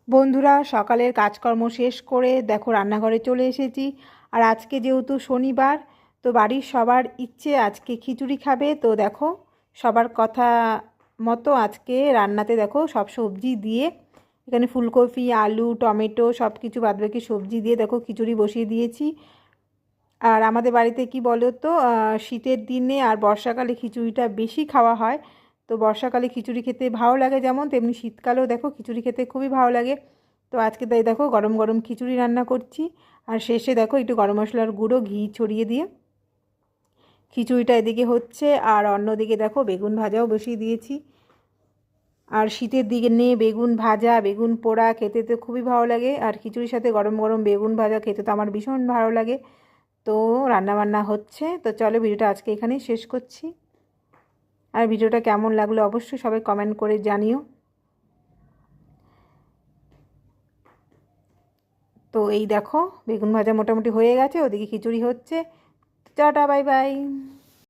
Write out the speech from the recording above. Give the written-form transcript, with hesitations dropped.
বন্ধুরা, সকালের কাজকর্ম শেষ করে দেখো রান্নাঘরে চলে এসেছি। আর আজকে যেহেতু শনিবার, তো বাড়ির সবার ইচ্ছে আজকে খিচুড়ি খাবে। তো দেখো সবার কথা মতো আজকে রান্নাতে দেখো সব সবজি দিয়ে, এখানে ফুলকপি, আলু, টমেটো সব কিছু বাদবাকি সবজি দিয়ে দেখো খিচুড়ি বসিয়ে দিয়েছি। আর আমাদের বাড়িতে কি বলো তো, শীতের দিনে আর বর্ষাকালে খিচুড়িটা বেশি খাওয়া হয়। তো বর্ষাকালে খিচুড়ি খেতে ভালো লাগে যেমন, তেমনি শীতকালেও দেখো খিচুড়ি খেতে খুবই ভালো লাগে। তো আজকে তাই দেখো গরম গরম খিচুড়ি রান্না করছি। আর শেষে দেখো একটু গরম মশলার গুঁড়ো ঘি ছড়িয়ে দিয়ে খিচুড়িটা এদিকে হচ্ছে। আর অন্যদিকে দেখো বেগুন ভাজাও বসিয়ে দিয়েছি। আর শীতের দিনে বেগুন ভাজা, বেগুন পোড়া খেতে তো খুবই ভালো লাগে। আর খিচুড়ির সাথে গরম গরম বেগুন ভাজা খেতে তো আমার ভীষণ ভালো লাগে। তো রান্নাবান্না হচ্ছে। তো চলো ভিডিওটা আজকে এখানেই শেষ করছি। আর ভিডিওটা কেমন লাগলো অবশ্যই সবাই কমেন্ট করে জানিও। তো এই দেখো বেগুন ভাজা মোটামুটি হয়ে গেছে, ওদিকে খিচুড়ি হচ্ছে। Tata, bye bye.